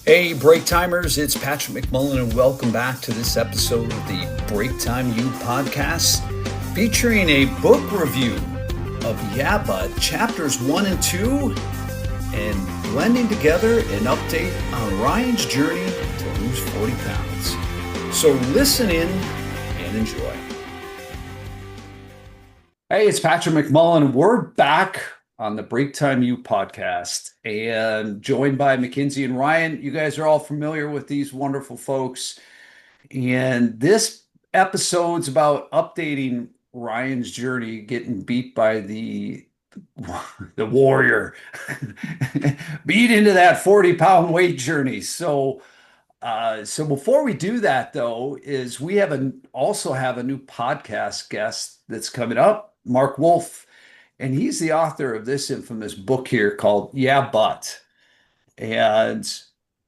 Hey, Break Timers, it's Patrick McMullen, and welcome back to this episode of the Break Time U podcast, featuring a book review of Yeah But chapters 1 and 2, and blending together an update on Ryan's journey to lose 40 pounds. So listen in and enjoy. Hey, it's Patrick McMullen. We're back on the BreaktimeU podcast and joined by Mackenzie and Ryan. You guys are all familiar with these wonderful folks. And this episode's about updating Ryan's journey, getting beat by the warrior, beat into that 40-pound weight journey. So before we do that, though, is we also have a new podcast guest that's coming up, Marc Wolfe. And he's the author of this infamous book here called Yeah But. And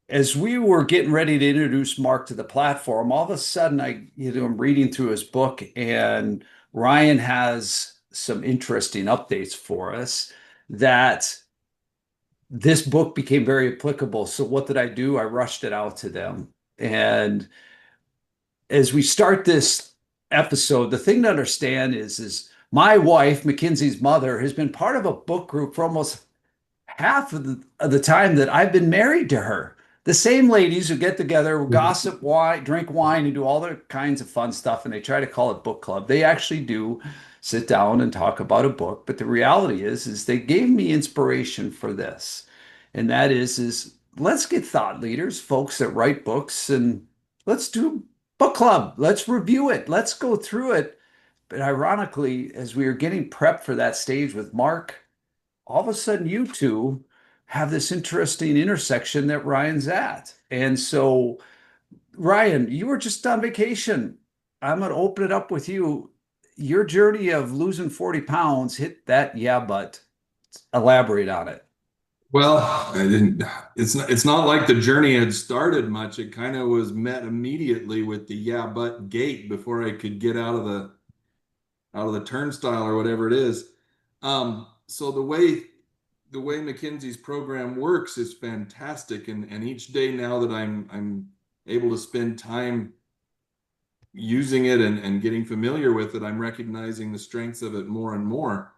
as we were getting ready to introduce Marc to the platform, all of a sudden I'm reading through his book, and Ryan has some interesting updates for us that this book became very applicable. So what did I do? I rushed it out to them. And as we start this episode, the thing to understand is my wife, Mackenzie's mother, has been part of a book group for almost half of the time that I've been married to her. The same ladies who get together, gossip, drink wine, and do all their kinds of fun stuff, and they try to call it book club. They actually do sit down and talk about a book. But the reality is they gave me inspiration for this. And that is let's get thought leaders, folks that write books, and let's do book club. Let's review it. Let's go through it. But ironically, as we were getting prepped for that stage with Marc, all of a sudden you two have this interesting intersection that Ryan's at. And so, Ryan, you were just on vacation. I'm going to open it up with you. Your journey of losing 40 pounds hit that yeah, but elaborate on it. Well, I didn't. It's not like the journey had started much. It kind of was met immediately with the yeah, but gate before I could get out of the turnstile or whatever it is. So the way Mackenzie's program works is fantastic, and each day now that I'm able to spend time using it and getting familiar with it, I'm recognizing the strengths of it more and more.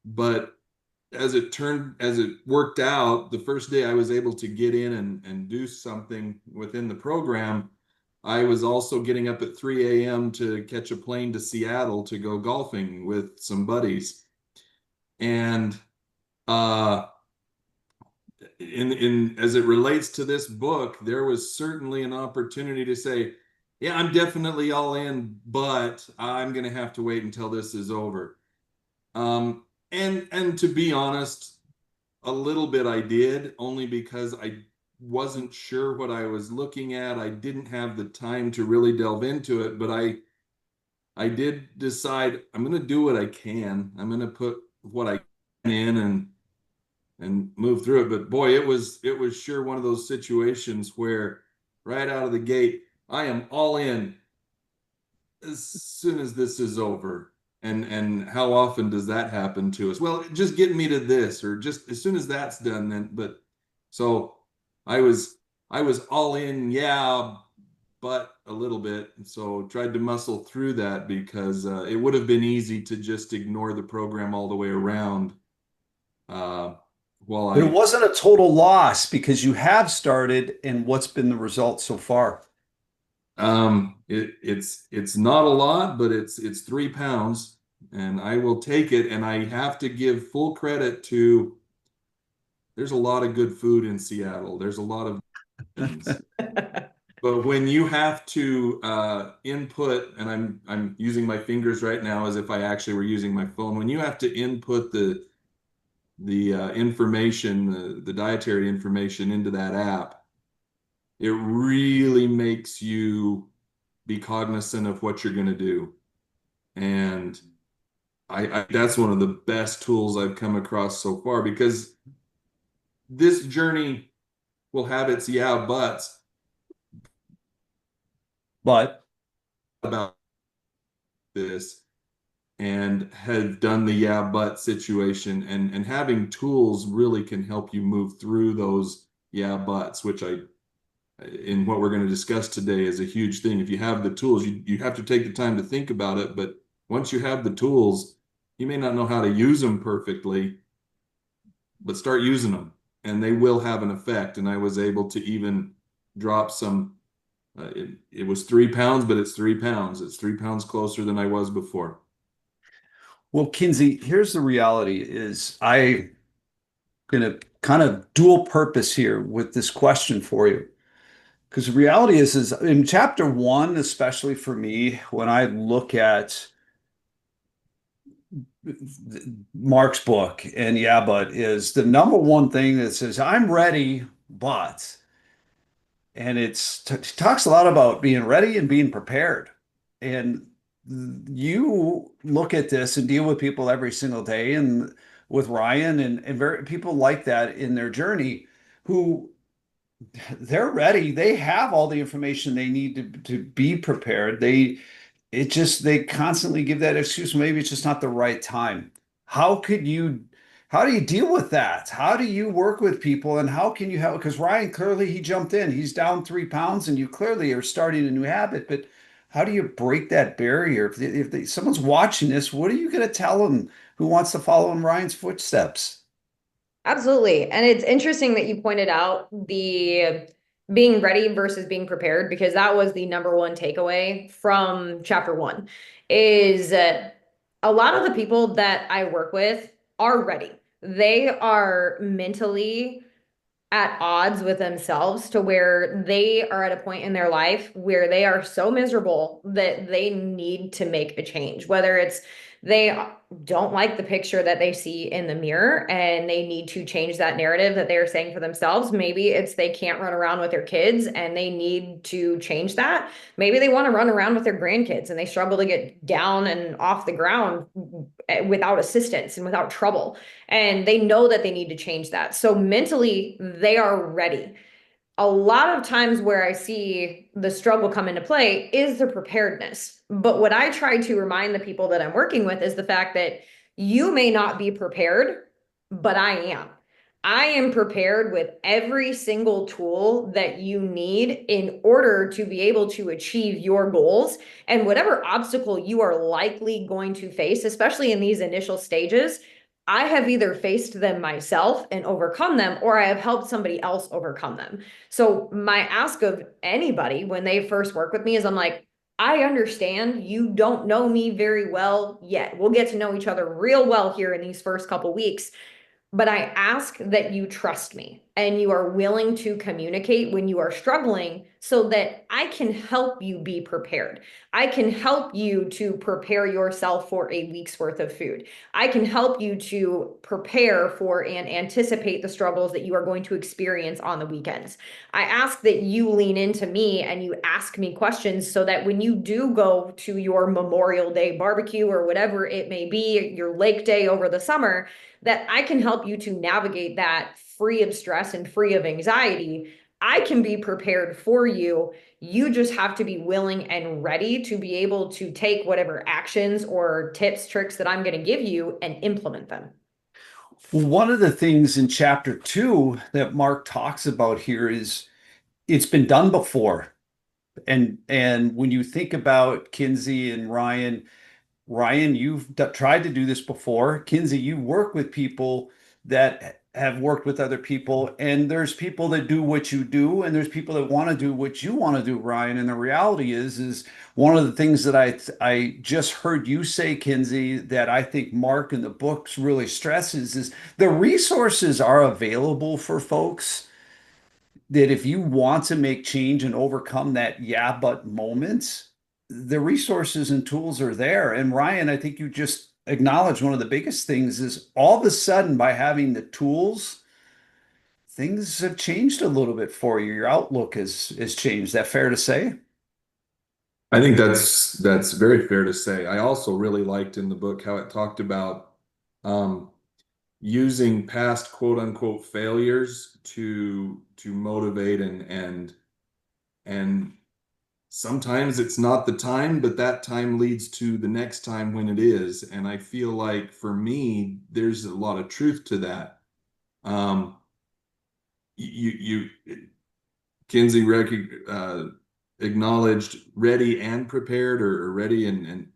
But as it worked out, the first day I was able to get in and do something within the program, I was also getting up at 3 a.m. to catch a plane to Seattle to go golfing with some buddies. And in as it relates to this book, there was certainly an opportunity to say, yeah, I'm definitely all in, but I'm going to have to wait until this is over. And to be honest, a little bit I did, only because I wasn't sure what I was looking at. I didn't have the time to really delve into it, but I did decide I'm going to do what I can. I'm going to put what I can in and move through it. But boy, it was sure one of those situations where right out of the gate, I am all in as soon as this is over. And how often does that happen to us? Well, just get me to this, or just as soon as that's done, then. But so I was all in, yeah, but a little bit. So tried to muscle through that, because it would have been easy to just ignore the program all the way around. But it wasn't a total loss, because you have started, and what's been the result so far? It's not a lot, but it's 3 pounds, and I will take it. And I have to give full credit to, there's a lot of good food in Seattle. There's a lot of things. But when you have to input, and I'm using my fingers right now as if I actually were using my phone. When you have to input the information, the dietary information into that app, it really makes you be cognizant of what you're going to do. And I that's one of the best tools I've come across so far, because this journey will have its yeah buts, But about this, and have done the yeah but situation, and having tools really can help you move through those yeah buts, which I in what we're going to discuss today is a huge thing. If you have the tools, you have to take the time to think about it. But once you have the tools, you may not know how to use them perfectly, but start using them and they will have an effect. And I was able to even drop some, it was 3 pounds, but it's 3 pounds. It's 3 pounds closer than I was before. Well, Kinsey, here's the reality is I going to kind of dual purpose here with this question for you. Because the reality is in chapter one, especially for me, when I look at Mark's book and yeah, but is the number one thing that says, I'm ready, but, and it talks a lot about being ready and being prepared. And you look at this and deal with people every single day and with Ryan and very, people like that in their journey who they're ready. They have all the information they need to be prepared. They constantly give that excuse. Maybe it's just not the right time. How could you, how do you deal with that? How do you work with people and how can you help? Because Ryan clearly he jumped in. He's down 3 pounds and you clearly are starting a new habit. But how do you break that barrier? If someone's watching this, what are you going to tell them who wants to follow in Ryan's footsteps? Absolutely. And it's interesting that you pointed out the being ready versus being prepared, because that was the number one takeaway from chapter one is a lot of the people that I work with are ready. They are mentally at odds with themselves to where they are at a point in their life where they are so miserable that they need to make a change, whether it's they don't like the picture that they see in the mirror and they need to change that narrative that they're saying for themselves. Maybe it's they can't run around with their kids and they need to change that. Maybe they want to run around with their grandkids and they struggle to get down and off the ground without assistance and without trouble. And they know that they need to change that. So mentally, they are ready. A lot of times where I see the struggle come into play is the preparedness. But what I try to remind the people that I'm working with is the fact that you may not be prepared, but I am. I am prepared with every single tool that you need in order to be able to achieve your goals. And whatever obstacle you are likely going to face, especially in these initial stages, I have either faced them myself and overcome them, or I have helped somebody else overcome them. So my ask of anybody when they first work with me is I'm like, I understand you don't know me very well yet. We'll get to know each other real well here in these first couple weeks. But I ask that you trust me and you are willing to communicate when you are struggling so that I can help you be prepared. I can help you to prepare yourself for a week's worth of food. I can help you to prepare for and anticipate the struggles that you are going to experience on the weekends. I ask that you lean into me and you ask me questions so that when you do go to your Memorial Day barbecue or whatever it may be, your lake day over the summer, that I can help you to navigate that free of stress and free of anxiety. I can be prepared for you. You just have to be willing and ready to be able to take whatever actions or tips, tricks that I'm going to give you and implement them. Well, one of the things in chapter two that Mark talks about here is it's been done before. And when you think about Kinsey and Ryan, you've tried to do this before. Kinsey, you work with people that have worked with other people, and there's people that do what you do, and there's people that want to do what you want to do, Ryan. And the reality is one of the things that I just heard you say, Kinsey, that I think Mark in the books really stresses is the resources are available for folks that if you want to make change and overcome that yeah, but moments, the resources and tools are there. And Ryan, I think you just acknowledged one of the biggest things is all of a sudden by having the tools, things have changed a little bit for you. Your outlook has changed. Is that fair to say? I think that's very fair to say. I also really liked in the book how it talked about um, using past quote unquote failures to motivate and sometimes it's not the time, but that time leads to the next time when it is. And I feel like for me, there's a lot of truth to that. Um, you Kinsey acknowledged ready and prepared, or ready and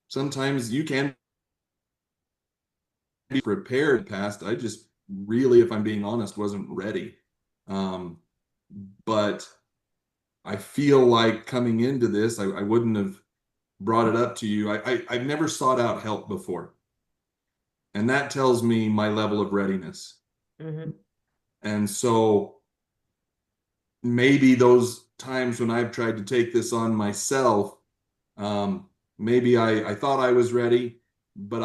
sometimes you can be prepared past. I just really, if I'm being honest, wasn't ready. But I feel like coming into this, I wouldn't have brought it up to you. I've never sought out help before. And that tells me my level of readiness. Mm-hmm. And so maybe those times when I've tried to take this on myself, maybe I thought I was ready, but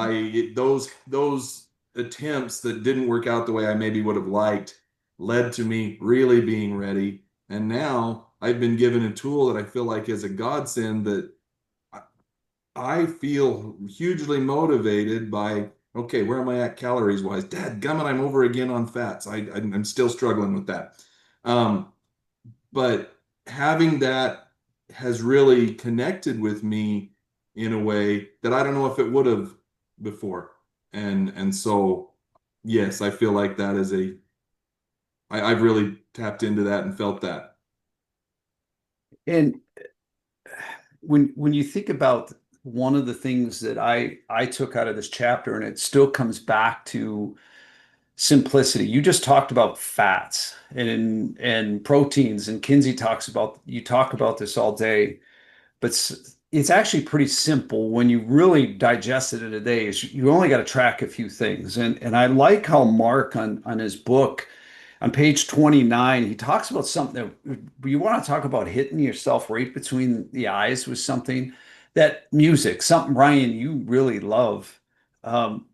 those attempts that didn't work out the way I maybe would have liked led to me really being ready. And now I've been given a tool that I feel like is a godsend, that I feel hugely motivated by, okay, where am I at calories wise? Dad gummit, I'm over again on fats. I'm still struggling with that. But having that has really connected with me in a way that I don't know if it would have before. And so, yes, I feel like that is I've really tapped into that and felt that. And when you think about one of the things that I took out of this chapter, and it still comes back to simplicity. You just talked about fats and proteins, and Kinsey talks about, you talk about this all day, but it's actually pretty simple when you really digest it in a day. Is you only got to track a few things, and I like how Mark on his book on page 29, he talks about something that you want to talk about, hitting yourself right between the eyes with something, that music, something, Ryan, you really love. Um,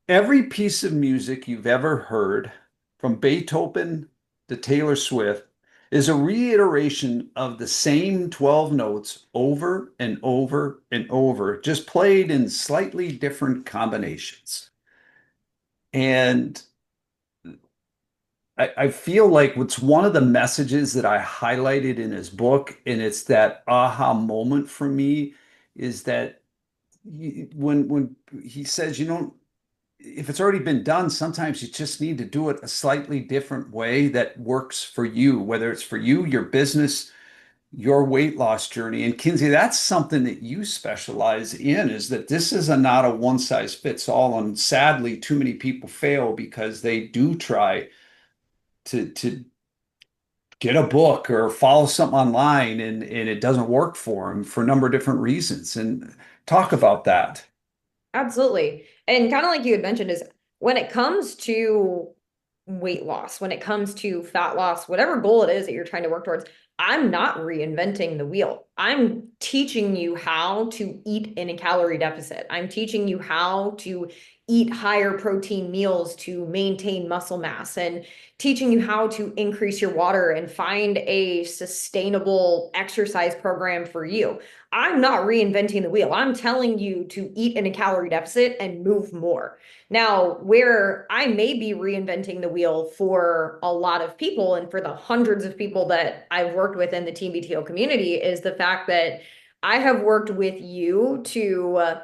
every piece of music you've ever heard, from Beethoven to Taylor Swift, is a reiteration of the same 12 notes over and over and over, just played in slightly different combinations. And I feel like what's one of the messages that I highlighted in his book, and it's that aha moment for me, is that when he says, you don't, if it's already been done, sometimes you just need to do it a slightly different way that works for you, whether it's for you, your business, your weight loss journey. And Kinsey, that's something that you specialize in, is that this is not a one size fits all. And sadly, too many people fail because they do try to get a book or follow something online, and it doesn't work for them for a number of different reasons. And talk about that. Absolutely. And kind of like you had mentioned, is when it comes to weight loss, when it comes to fat loss, whatever goal it is that you're trying to work towards, I'm not reinventing the wheel. I'm teaching you how to eat in a calorie deficit. I'm teaching you how to eat higher protein meals to maintain muscle mass, and teaching you how to increase your water and find a sustainable exercise program for you. I'm not reinventing the wheel. I'm telling you to eat in a calorie deficit and move more. Now, where I may be reinventing the wheel for a lot of people, and for the hundreds of people that I've worked with in the Team BTO community, is the fact that I have worked with you to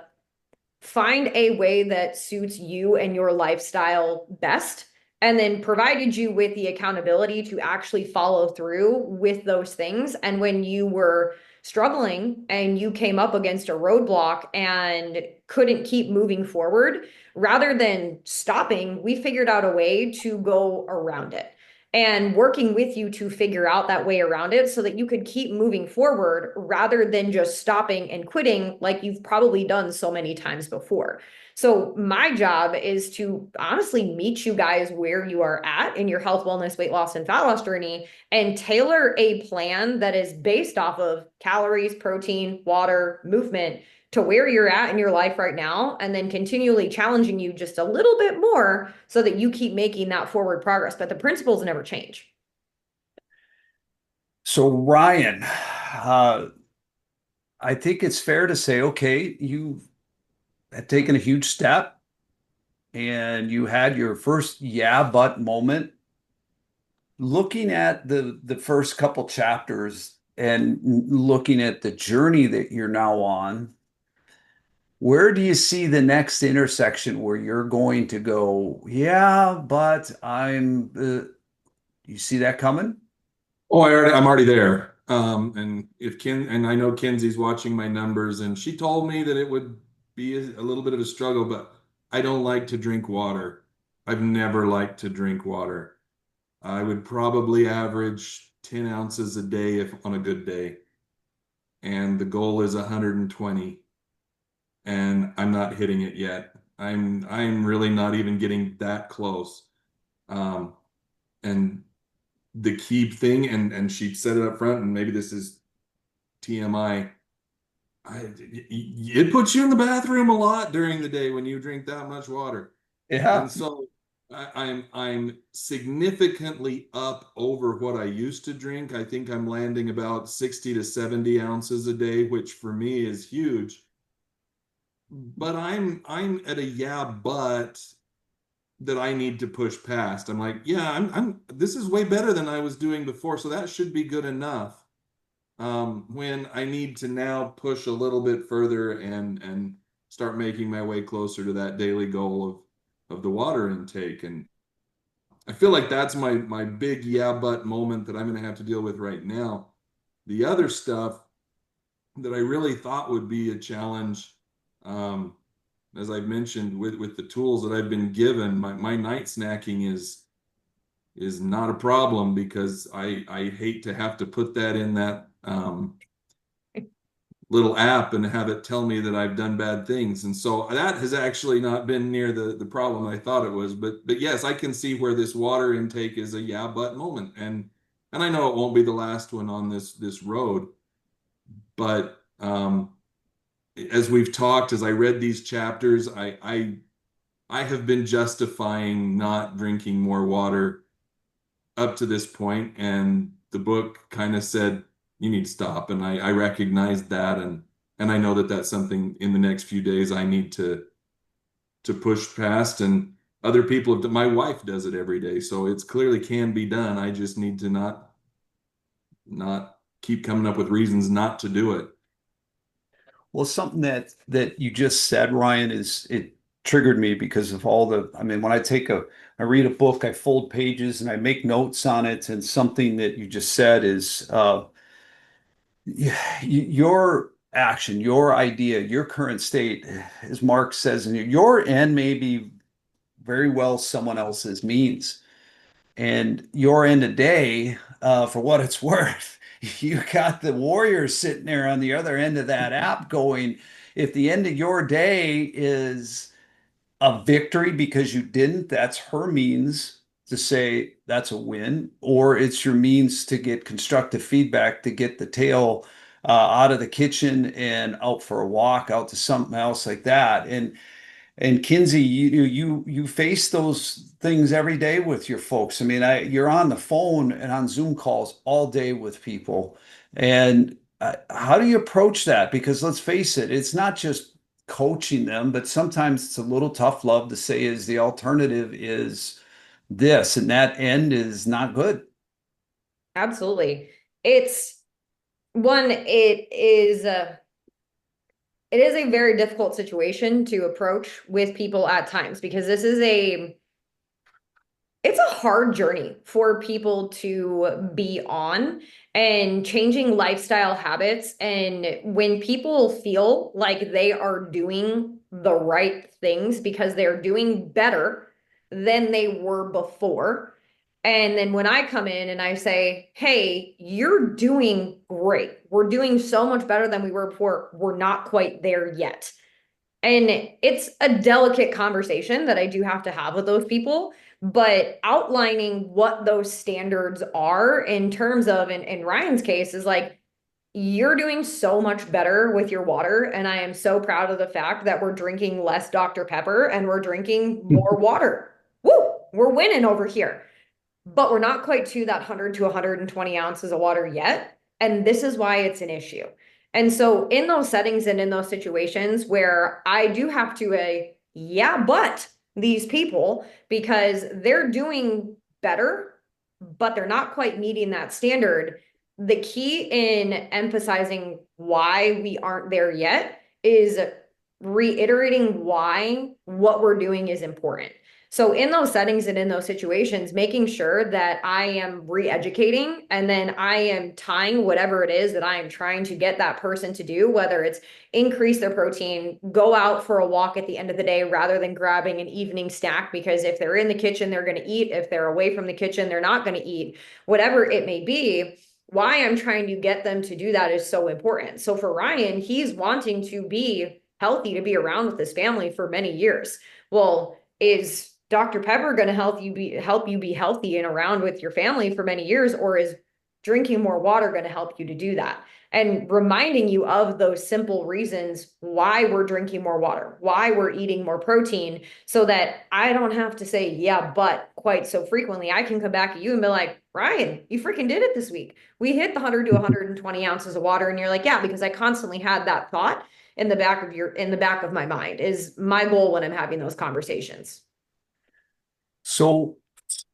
find a way that suits you and your lifestyle best, and then provided you with the accountability to actually follow through with those things. And when you were struggling and you came up against a roadblock and couldn't keep moving forward, rather than stopping, we figured out a way to go around it, and working with you to figure out that way around it so that you could keep moving forward rather than just stopping and quitting like you've probably done so many times before. So my job is to honestly meet you guys where you are at in your health, wellness, weight loss, and fat loss journey, and tailor a plan that is based off of calories, protein, water, movement, to where you're at in your life right now, and then continually challenging you just a little bit more so that you keep making that forward progress. But the principles never change. So, Ryan, I think it's fair to say, okay, you had taken a huge step and you had your first yeah, but moment. Looking at the first couple chapters and looking at the journey that you're now on, where do you see the next intersection where you're going to go, yeah, but you see that coming? Oh, I'm already there. And if Ken and I know Kenzie's watching my numbers, and she told me that it would be a little bit of a struggle, but I don't like to drink water. I've never liked to drink water. I would probably average 10 ounces a day if on a good day, and the goal is 120, and I'm not hitting it yet. I'm really not even getting that close. Um, and the key thing, and she said it up front, and maybe this is TMI. It puts you in the bathroom a lot during the day when you drink that much water. Yeah. And so I'm significantly up over what I used to drink. I think I'm landing about 60 to 70 ounces a day, which for me is huge. But I'm at a but that I need to push past. I'm like, yeah, I'm this is way better than I was doing before, so that should be good enough. When I need to now push a little bit further and start making my way closer to that daily goal of the water intake. And I feel like that's my big but moment that I'm going to have to deal with right now. The other stuff that I really thought would be a challenge, um, as I've mentioned with the tools that I've been given, my night snacking is not a problem because I hate to have to put that in that little app and have it tell me that I've done bad things. And so that has actually not been near the problem I thought it was. But yes, I can see where this water intake is a but moment. And I know it won't be the last one on this road. But as we've talked, as I read these chapters, I have been justifying not drinking more water up to this point, and the book kind of said you need to stop, and I recognized that, and I know that that's something in the next few days I need to push past. And other people have my wife does it every day, so it's clearly can be done. I just need to not keep coming up with reasons not to do it. Well, something that you just said, Ryan, is it triggered me because of all the, I mean, when I read a book, I fold pages and I make notes on it. And something that you just said is your action, your idea, your current state, as Mark says, and your end may be very well someone else's means. And your end of day, for what it's worth, you got the Warriors sitting there on the other end of that app going, if the end of your day is a victory because you didn't, that's her means to say that's a win, or it's your means to get constructive feedback to get the tail out of the kitchen and out for a walk, out to something else like that. And Kinsey, you face those things every day with your folks. I mean, you're on the phone and on Zoom calls all day with people. And how do you approach that? Because let's face it, it's not just coaching them, but sometimes it's a little tough love to say is the alternative is this, and that end is not good. Absolutely. It's one, it is a very difficult situation to approach with people at times because it's a hard journey for people to be on, and changing lifestyle habits. And when people feel like they are doing the right things because they're doing better than they were before. And then when I come in and I say, hey, you're doing great. We're doing so much better than we were before. We're not quite there yet. And it's a delicate conversation that I do have to have with those people, but outlining what those standards are in terms of, in Ryan's case, is like, you're doing so much better with your water. And I am so proud of the fact that we're drinking less Dr. Pepper and we're drinking more water. Woo, we're winning over here. But we're not quite to that 100 to 120 ounces of water yet. And this is why it's an issue. And so in those settings and in those situations where I do have to, but these people, because they're doing better, but they're not quite meeting that standard. The key in emphasizing why we aren't there yet is reiterating why what we're doing is important. So in those settings and in those situations, making sure that I am re-educating and then I am tying whatever it is that I am trying to get that person to do, whether it's increase their protein, go out for a walk at the end of the day rather than grabbing an evening snack, because if they're in the kitchen, they're going to eat. If they're away from the kitchen, they're not going to eat, whatever it may be. Why I'm trying to get them to do that is so important. So for Ryan, he's wanting to be healthy, to be around with his family for many years. Well, is Dr. Pepper going to help you be healthy and around with your family for many years, or is drinking more water going to help you to do that? And reminding you of those simple reasons why we're drinking more water, why we're eating more protein, so that I don't have to say, yeah, but quite so frequently. I can come back at you and be like, Ryan, you freaking did it this week. We hit the 100 to 120 ounces of water. And you're like, yeah, because I constantly had that thought in the back of my mind is my goal when I'm having those conversations. So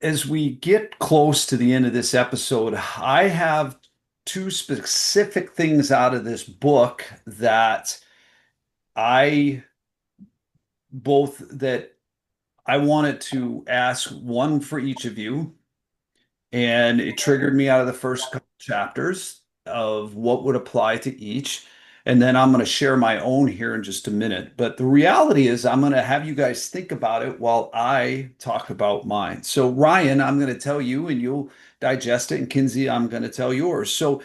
as we get close to the end of this episode, I have two specific things out of this book that I that I wanted to ask, one for each of you, and it triggered me out of the first couple chapters of what would apply to each. And then I'm going to share my own here in just a minute. But the reality is, I'm going to have you guys think about it while I talk about mine. So, Ryan, I'm going to tell you and you'll digest it. And Kinsey, I'm going to tell yours. So,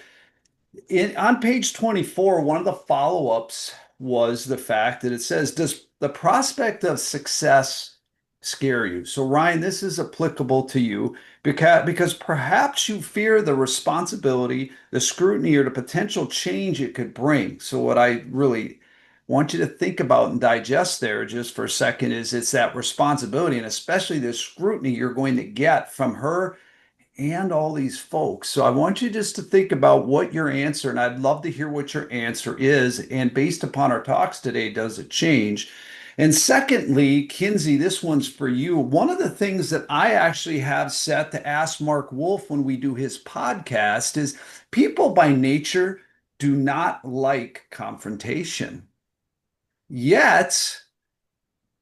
on page 24, one of the follow-ups was the fact that it says, does the prospect of success scare you? So, Ryan, this is applicable to you because perhaps you fear the responsibility, the scrutiny, or the potential change it could bring. So, what I really want you to think about and digest there just for a second is it's that responsibility, and especially the scrutiny you're going to get from her and all these folks. So I want you just to think about what your answer, and I'd love to hear what your answer is. And based upon our talks today, does it change? And secondly, Kinsey, this one's for you. One of the things that I actually have set to ask Marc Wolfe when we do his podcast is people by nature do not like confrontation. Yet,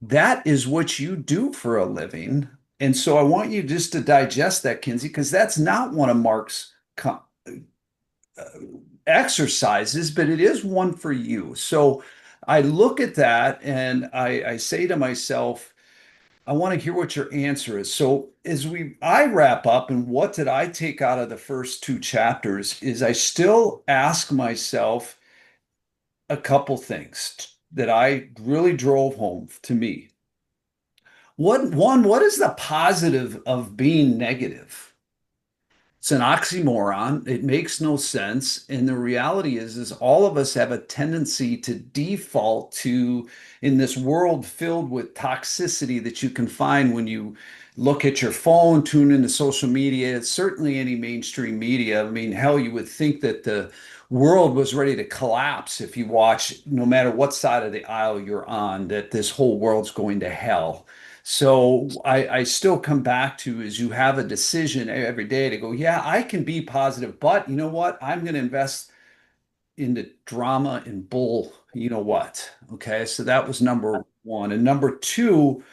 that is what you do for a living. And so I want you just to digest that, Kinsey, because that's not one of Marc's exercises, but it is one for you. So I look at that and I say to myself, I want to hear what your answer is. So as I wrap up, and what did I take out of the first two chapters is I still ask myself a couple things that I really drove home to me. What is the positive of being negative? It's an oxymoron. It makes no sense. And the reality is all of us have a tendency to default to, in this world filled with toxicity that you can find when you look at your phone, tune into social media, it's certainly any mainstream media. I mean, hell, you would think that the world was ready to collapse if you watch, no matter what side of the aisle you're on, that this whole world's going to hell. So I still come back to is you have a decision every day to go, yeah, I can be positive, but you know what? I'm going to invest in the drama and bull, you know what? Okay. So that was number one. And number two,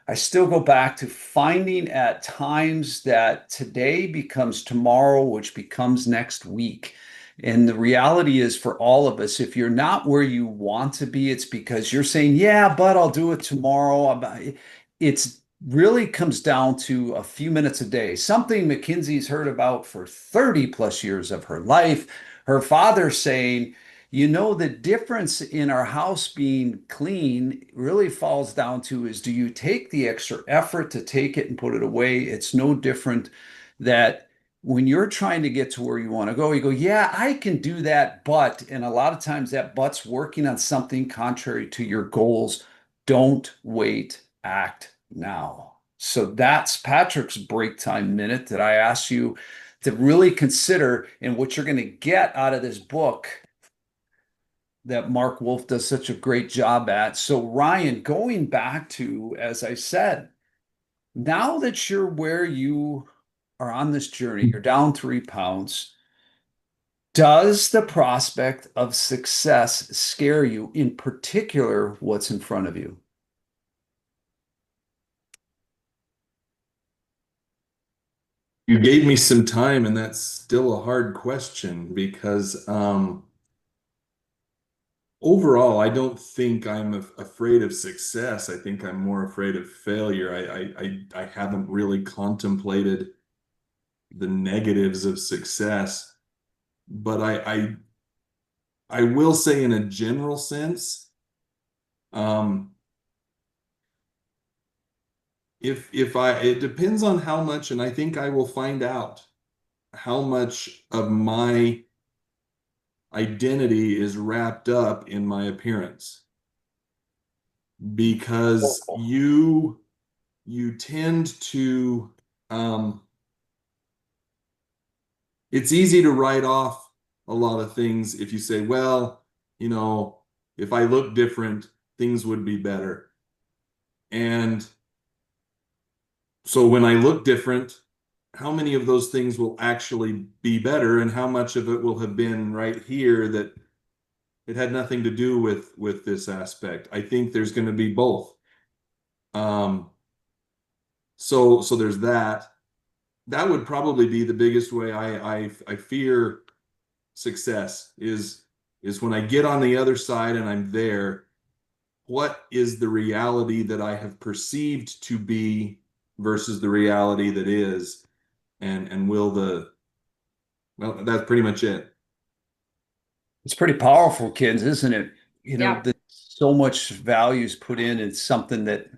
I still go back to finding at times that today becomes tomorrow, which becomes next week. And the reality is for all of us, if you're not where you want to be, it's because you're saying, yeah, but I'll do it tomorrow. It's really comes down to a few minutes a day, something McKinsey's heard about for 30 plus years of her life. Her father saying, you know, the difference in our house being clean really falls down to is, do you take the extra effort to take it and put it away? It's no different that when you're trying to get to where you want to go, you go, yeah, I can do that, but, and a lot of times that but's working on something contrary to your goals. Don't wait, act now. So that's Patrick's break time minute that I asked you to really consider, and what you're going to get out of this book that Marc Wolfe does such a great job at. So Ryan, going back to, as I said, now that you're where you are on this journey, you're down 3 pounds. Does the prospect of success scare you, in particular, what's in front of you? You gave me some time, and that's still a hard question because overall, I don't think I'm afraid of success. I think I'm more afraid of failure. I haven't really contemplated the negatives of success, but I will say in a general sense, um, if it depends on how much, and I think I will find out how much of my identity is wrapped up in my appearance because you tend to it's easy to write off a lot of things if you say, well, if I look different, things would be better. And so when I look different, how many of those things will actually be better, and how much of it will have been right here that it had nothing to do with this aspect? I think there's going to be both. Um, so there's that. That would probably be the biggest way I fear success is when I get on the other side and I'm there, what is the reality that I have perceived to be versus the reality that is, and well, that's pretty much it. It's pretty powerful, kids, isn't it? Yeah. That so much value is put in. It's something that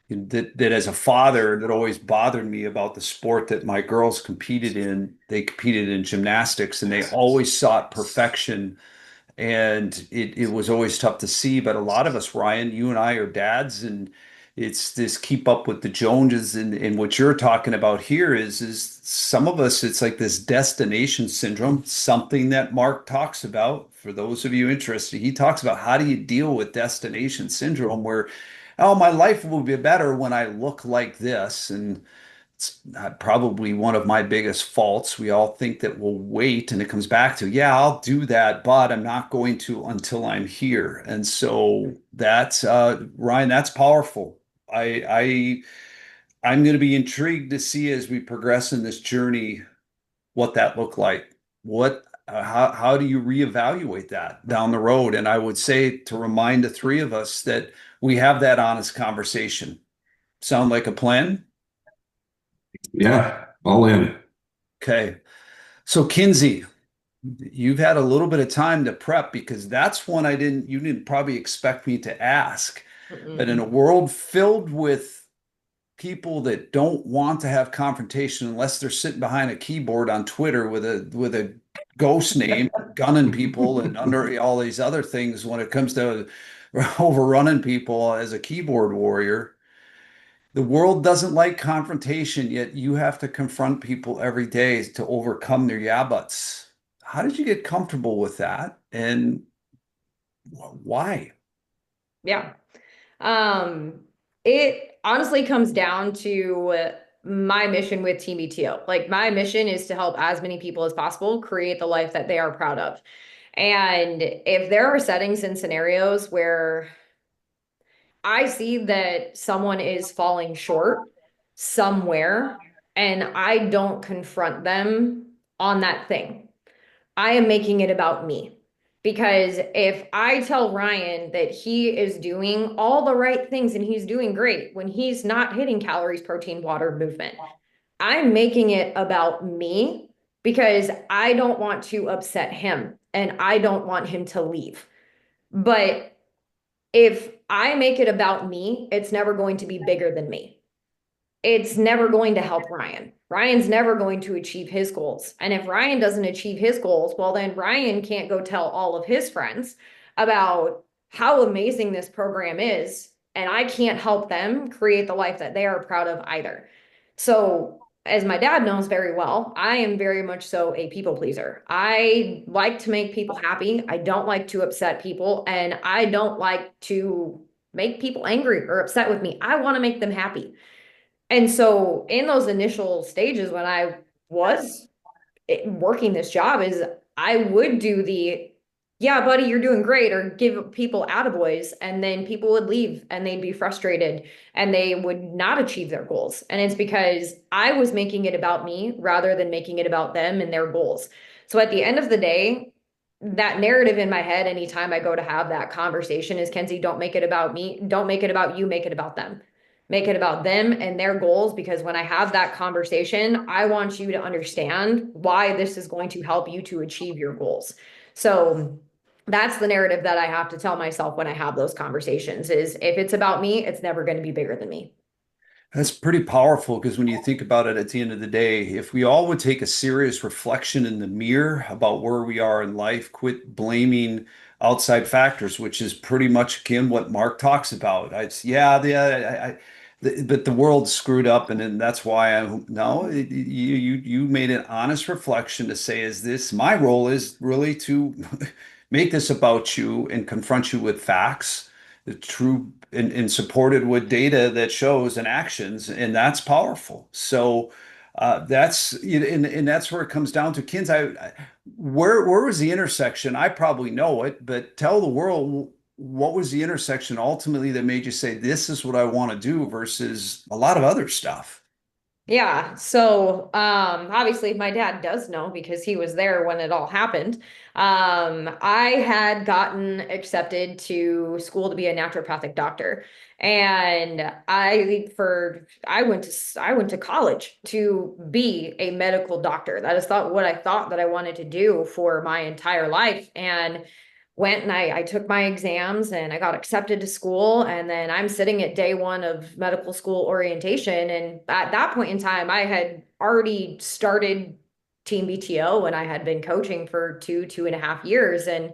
as a father that always bothered me about the sport that my girls competed in. They competed in gymnastics and they always sought perfection. And it was always tough to see. But a lot of us, Ryan, you and I are dads, and it's this keep up with the Joneses. And what you're talking about here is some of us, it's like this destination syndrome, something that Mark talks about. For those of you interested, he talks about how do you deal with destination syndrome, where, oh, my life will be better when I look like this. And it's probably one of my biggest faults. We all think that we'll wait, and it comes back to, yeah, I'll do that, but I'm not going to until I'm here. And so that's Ryan, that's powerful. I'm going to be intrigued to see as we progress in this journey what that looked like. How do you reevaluate that down the road? And I would say to remind the three of us that we have that honest conversation. Sound like a plan? Yeah, all in. Okay. So Kinsey, you've had a little bit of time to prep because that's one you didn't probably expect me to ask. But in a Mm-mm. world filled with people that don't want to have confrontation unless they're sitting behind a keyboard on Twitter with a ghost name, gunning people and under all these other things when it comes to overrunning people as a keyboard warrior. The world doesn't like confrontation, yet you have to confront people every day to overcome their yeah buts. How did you get comfortable with that? And why? Yeah. Um, it honestly comes down to my mission with Team ETO. Like my mission is to help as many people as possible create the life that they are proud of. And if there are settings and scenarios where I see that someone is falling short somewhere and I don't confront them on that thing, I am making it about me. Because if I tell Ryan that he is doing all the right things and he's doing great when he's not hitting calories, protein, water, movement, I'm making it about me because I don't want to upset him and I don't want him to leave. But if I make it about me, it's never going to be bigger than me. It's never going to help Ryan. Ryan's never going to achieve his goals. And if Ryan doesn't achieve his goals, well, then Ryan can't go tell all of his friends about how amazing this program is. And I can't help them create the life that they are proud of either. So, as my dad knows very well, I am very much so a people pleaser. I like to make people happy. I don't like to upset people. And I don't like to make people angry or upset with me. I want to make them happy. And so in those initial stages when I was working this job is I would do the yeah, buddy, you're doing great, or give people attaboys, and then people would leave and they'd be frustrated and they would not achieve their goals. And it's because I was making it about me rather than making it about them and their goals. So at the end of the day, that narrative in my head, anytime I go to have that conversation, is Kenzie, don't make it about me. Don't make it about you, make it about them. Make it about them and their goals, because when I have that conversation, I want you to understand why this is going to help you to achieve your goals. So that's the narrative that I have to tell myself when I have those conversations is if it's about me, it's never going to be bigger than me. That's pretty powerful because when you think about it at the end of the day, if we all would take a serious reflection in the mirror about where we are in life, quit blaming outside factors, which is pretty much akin what Mark talks about. But the world's screwed up, and then that's why you made an honest reflection to say, is this my role is really to make this about you and confront you with facts, the true and supported with data that shows and actions, and that's powerful. So and that's where it comes down to. Kins, where was the intersection? I probably know it, but tell the world what was the intersection ultimately that made you say this is what I want to do versus a lot of other stuff. Yeah. So, obviously my dad does know because he was there when it all happened. I had gotten accepted to school to be a naturopathic doctor. And I went to college to be a medical doctor. That is thought what I thought that I wanted to do for my entire life. And went and I took my exams and I got accepted to school. And then I'm sitting at day one of medical school orientation. And at that point in time, I had already started Team BTO and I had been coaching for 2.5 years. And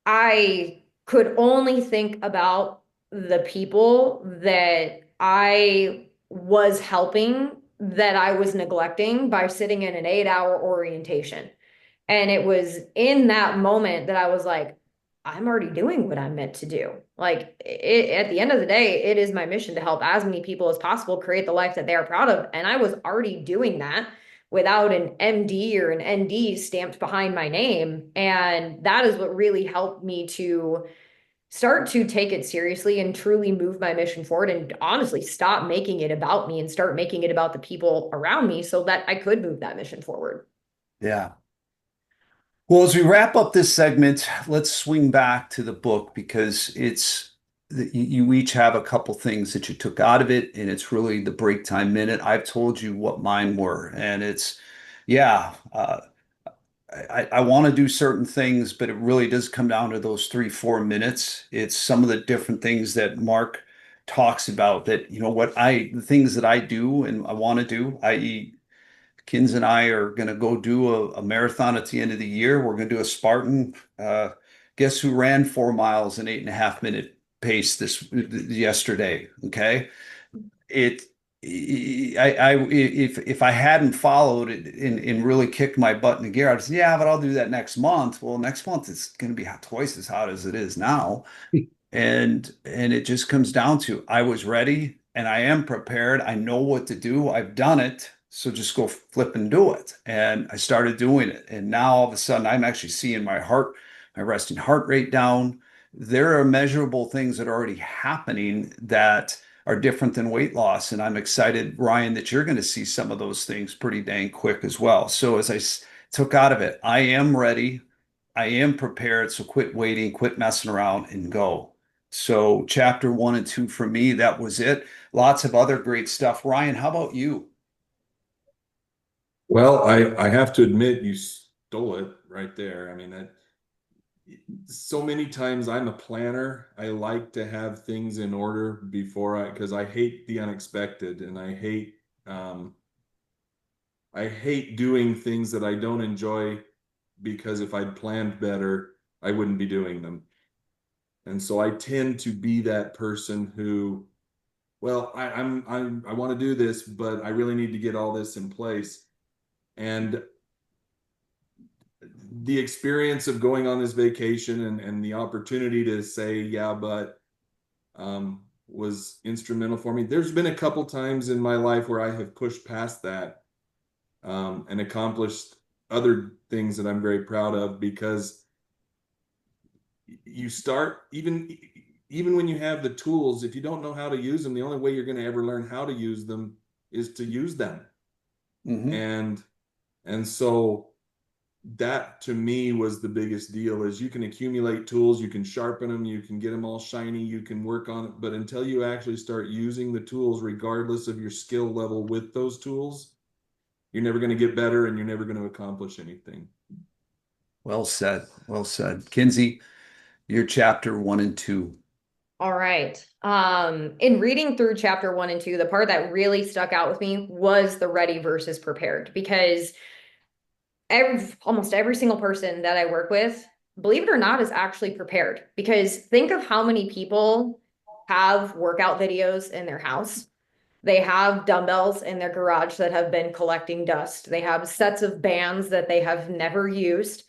I could only think about the people that I was helping that I was neglecting by sitting in an 8 hour orientation. And it was in that moment that I was like, I'm already doing what I'm meant to do. Like at the end of the day, it is my mission to help as many people as possible create the life that they are proud of. And I was already doing that without an MD or an ND stamped behind my name. And that is what really helped me to start to take it seriously and truly move my mission forward and honestly stop making it about me and start making it about the people around me so that I could move that mission forward. Yeah. Well, as we wrap up this segment, let's swing back to the book because you each have a couple things that you took out of it, and it's really the break time minute. I've told you what mine were, and yeah, I want to do certain things, but it really does come down to those 3, 4 minutes. It's some of the different things that Mark talks about that, the things that I do and I want to do, i.e., Kins and I are going to go do a marathon at the end of the year. We're going to do a Spartan. Guess who ran 4 miles in 8.5 minute pace this yesterday? Okay, it. If I hadn't followed it and really kicked my butt in the gear, I'd say, yeah, but I'll do that next month. Well, next month it's going to be twice as hot as it is now. And it just comes down to I was ready and I am prepared. I know what to do. I've done it. So just go flip and do it. And I started doing it. And now all of a sudden I'm actually seeing my resting heart rate down. There are measurable things that are already happening that are different than weight loss. And I'm excited, Ryan, that you're going to see some of those things pretty dang quick as well. So as I took out of it, I am ready. I am prepared. So quit waiting, quit messing around and go. So chapter 1 and 2 for me, that was it. Lots of other great stuff. Ryan, how about you? Well, I have to admit you stole it right there. I mean, that so many times I'm a planner. I like to have things in order because I hate the unexpected and I hate doing things that I don't enjoy because if I'd planned better, I wouldn't be doing them. And so I tend to be that person who, well, I want to do this, but I really need to get all this in place. And the experience of going on this vacation and the opportunity to say, yeah, but was instrumental for me. There's been a couple times in my life where I have pushed past that and accomplished other things that I'm very proud of because you start, even when you have the tools, if you don't know how to use them, the only way you're going to ever learn how to use them is to use them. And so that to me was the biggest deal, is you can accumulate tools, you can sharpen them, you can get them all shiny, you can work on it, but until you actually start using the tools, regardless of your skill level with those tools, you're never going to get better and you're never going to accomplish anything. Well said. Well said. Kinsey, your chapter 1 and 2. All right. In reading through chapter 1 and 2, the part that really stuck out with me was the ready versus prepared, because almost every single person that I work with, believe it or not, is actually prepared. Because think of how many people have workout videos in their house. They have dumbbells in their garage that have been collecting dust. They have sets of bands that they have never used.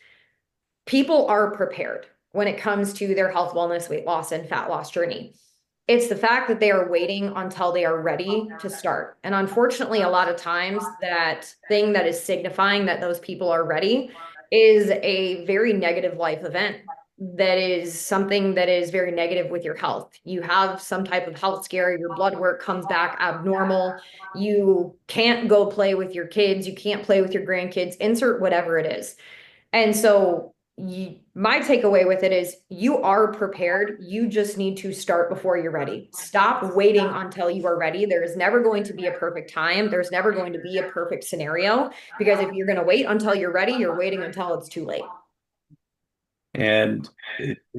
People are prepared when it comes to their health, wellness, weight loss, and fat loss journey. It's the fact that they are waiting until they are ready to start. And unfortunately, a lot of times that thing that is signifying that those people are ready is a very negative life event. That is something that is very negative with your health. You have some type of health scare, your blood work comes back abnormal. You can't go play with your kids. You can't play with your grandkids, insert whatever it is. And so my takeaway with it is you are prepared. You just need to start before you're ready. Stop waiting until you are ready. There is never going to be a perfect time. There's never going to be a perfect scenario, because if you're going to wait until you're ready, you're waiting until it's too late. And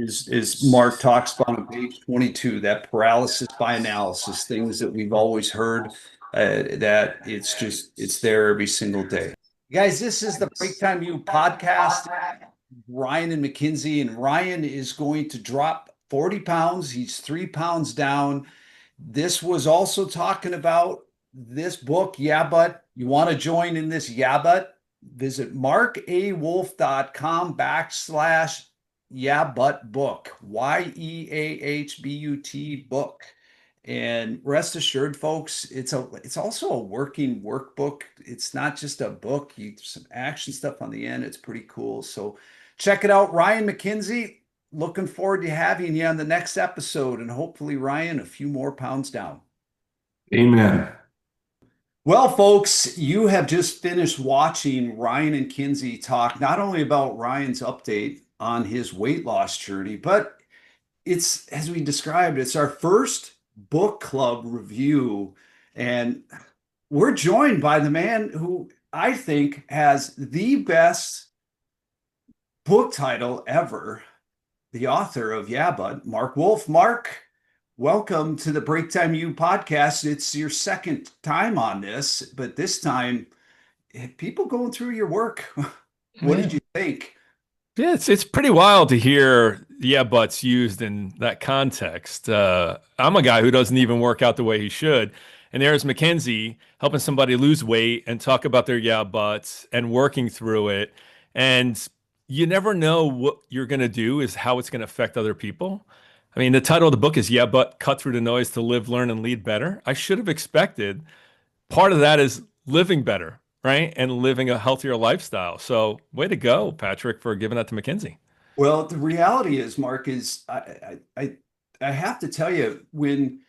as Mark talks about on page 22, that paralysis by analysis, things that we've always heard, that it's there every single day. Guys, this is the BreaktimeU podcast. Ryan and McKinsey, and Ryan is going to drop 40 pounds. He's 3 pounds down. This was also talking about this book, Yeah But. You want to join in this Yeah But? Visit markawolf.com/Yeah But book, YEAHBUT book. And rest assured, folks, it's also a working workbook. It's not just a book. Some action stuff on the end. It's pretty cool. So check it out. Ryan McKinsey, looking forward to having you on the next episode, and hopefully, Ryan, a few more pounds down. Amen. Well, folks, you have just finished watching Ryan and Kinsey talk not only about Ryan's update on his weight loss journey, but it's, as we described, it's our first book club review. And we're joined by the man who I think has the best book title ever, the author of Yeah But, Marc Wolfe. Marc, welcome to the BreaktimeU podcast. It's your second time on this, but this time, people going through your work. What did you think? Yeah, it's pretty wild to hear yeah buts used in that context. I'm a guy who doesn't even work out the way he should. And there's Mackenzie helping somebody lose weight and talk about their yeah buts and working through it. And you never know what you're going to do is how it's going to affect other people. I mean, the title of the book is Yeah But, Cut Through the Noise to Live, Learn, and Lead Better. I should have expected part of that is living better, right? And living a healthier lifestyle. So way to go, Patrick, for giving that to Mackenzie. Well, the reality is, Marc, is I have to tell you, when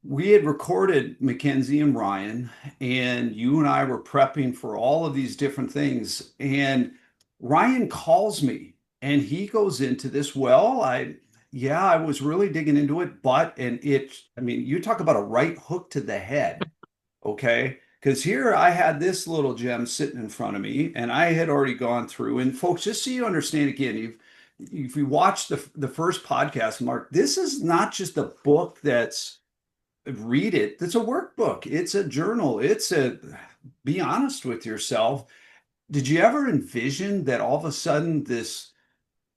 we had recorded Mackenzie and Ryan, and you and I were prepping for all of these different things, and Ryan calls me and he goes into this, well, I was really digging into it, but, and I mean, you talk about a right hook to the head, okay? Because here I had this little gem sitting in front of me, and I had already gone through. And folks, just so you understand, again, if you watch the first podcast, Marc, this is not just a book that's read it. That's a workbook. It's a journal. Be honest with yourself. Did you ever envision that all of a sudden this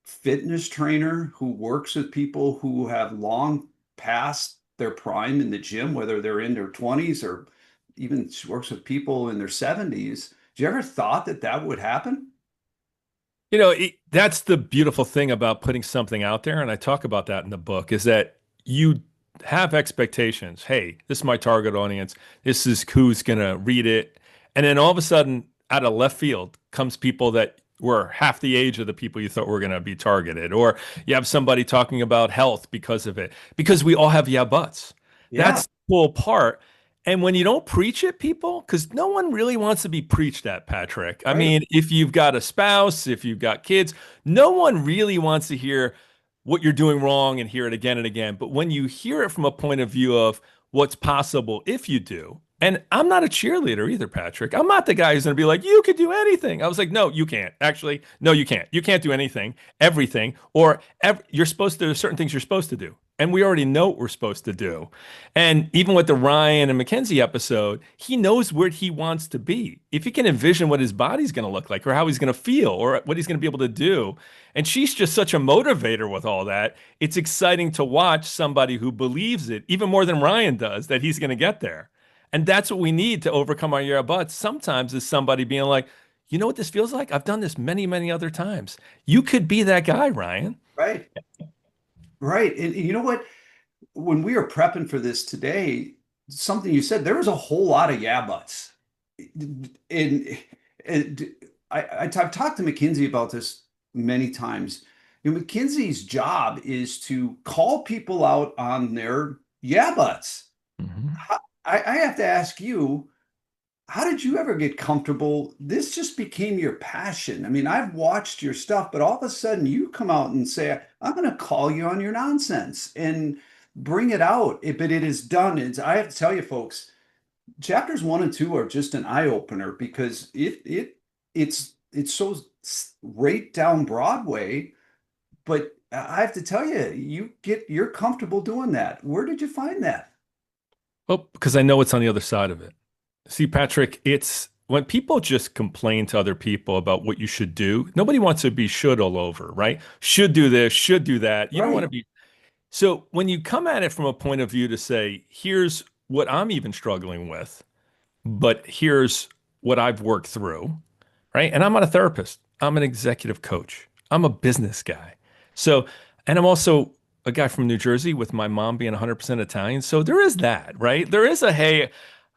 fitness trainer who works with people who have long past their prime in the gym, whether they're in their 20s or even works with people in their 70s. Did you ever thought that would happen? You know, that's the beautiful thing about putting something out there. And I talk about that in the book, is that you have expectations. Hey, this is my target audience. This is who's going to read it. And then all of a sudden, out of left field comes people that were half the age of the people you thought were going to be targeted, or you have somebody talking about health because of it, because we all have yeah buts. Yeah. That's the cool part. And when you don't preach it, people, because no one really wants to be preached at, Patrick. I Right. mean, if you've got a spouse, if you've got kids, no one really wants to hear what you're doing wrong and hear it again and again. But when you hear it from a point of view of what's possible if you do, and I'm not a cheerleader either, Patrick. I'm not the guy who's going to be like, you could do anything. I was like, no, you can't. Actually, no, you can't. You can't do anything, everything, or you're supposed to, there's certain things you're supposed to do. And we already know what we're supposed to do. And even with the Ryan and Mackenzie episode, he knows where he wants to be. If he can envision what his body's going to look like or how he's going to feel or what he's going to be able to do. And she's just such a motivator with all that. It's exciting to watch somebody who believes it even more than Ryan does that he's going to get there. And that's what we need to overcome our yeah buts. Sometimes is somebody being like, you know what this feels like? I've done this many, many other times. You could be that guy, Ryan. Right. Right. And you know what? When we were prepping for this today, something you said, there was a whole lot of yeah buts. And I've talked to McKinsey about this many times. You know, McKinsey's job is to call people out on their yeah buts. Mhm. I have to ask you, how did you ever get comfortable? This just became your passion. I mean, I've watched your stuff, but all of a sudden you come out and say, I'm going to call you on your nonsense and bring it out. But it is done. I have to tell you, folks, chapters 1 and 2 are just an eye opener because it's so right down Broadway. But I have to tell you, you're comfortable doing that. Where did you find that? Well, because I know what's on the other side of it. See, Patrick, it's when people just complain to other people about what you should do, nobody wants to be should all over, right? Should do this, should do that. You don't want to Right. be. So when you come at it from a point of view to say, here's what I'm even struggling with, but here's what I've worked through, right? And I'm not a therapist. I'm an executive coach. I'm a business guy. So, and I'm also a guy from New Jersey with my mom being 100% Italian. So there is that, right? There is a, hey,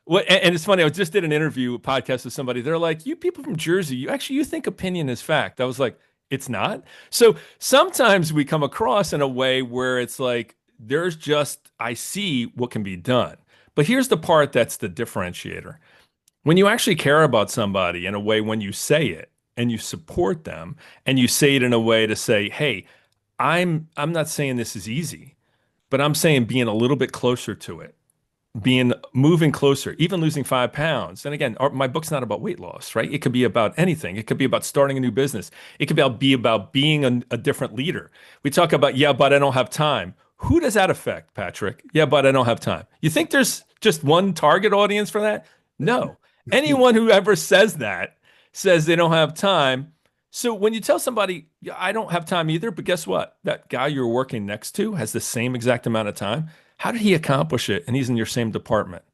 what, and it's funny. I just did an interview, a podcast with somebody. They're like, you people from Jersey, you think opinion is fact. I was like, it's not. So sometimes we come across in a way where it's like, there's just, I see what can be done. But here's the part that's the differentiator. When you actually care about somebody in a way, when you say it and you support them and you say it in a way to say, hey, I'm not saying this is easy, but I'm saying being a little bit closer to it, being moving closer, even losing 5 pounds. And again, my book's not about weight loss, right? It could be about anything. It could be about starting a new business. It could be about being a different leader. We talk about, yeah, but I don't have time. Who does that affect, Patrick? Yeah, but I don't have time. You think there's just one target audience for that? No. Anyone who ever says that says they don't have time. So when you tell somebody, "Yeah, I don't have time either," but guess what? That guy you're working next to has the same exact amount of time. How did he accomplish it? And he's in your same department.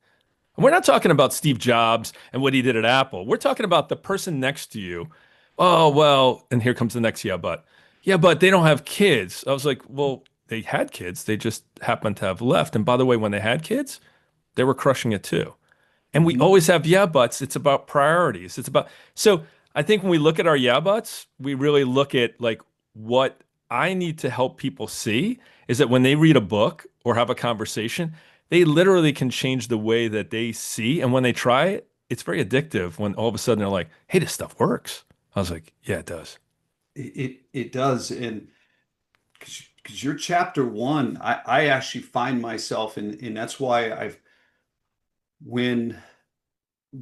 And we're not talking about Steve Jobs and what he did at Apple. We're talking about the person next to you. Oh, well, and here comes the next yeah, but. Yeah, but they don't have kids. I was like, well, they had kids. They just happened to have left. And by the way, when they had kids, they were crushing it too. And we always have yeah buts. It's about priorities. It's about, so I think when we look at our yeah buts, we really look at like what I need to help people see is that when they read a book or have a conversation, they literally can change the way that they see. And when they try it, it's very addictive when all of a sudden they're like, hey, this stuff works. I was like, yeah, it does. It does. And because you're chapter 1, I actually find myself in, and that's why when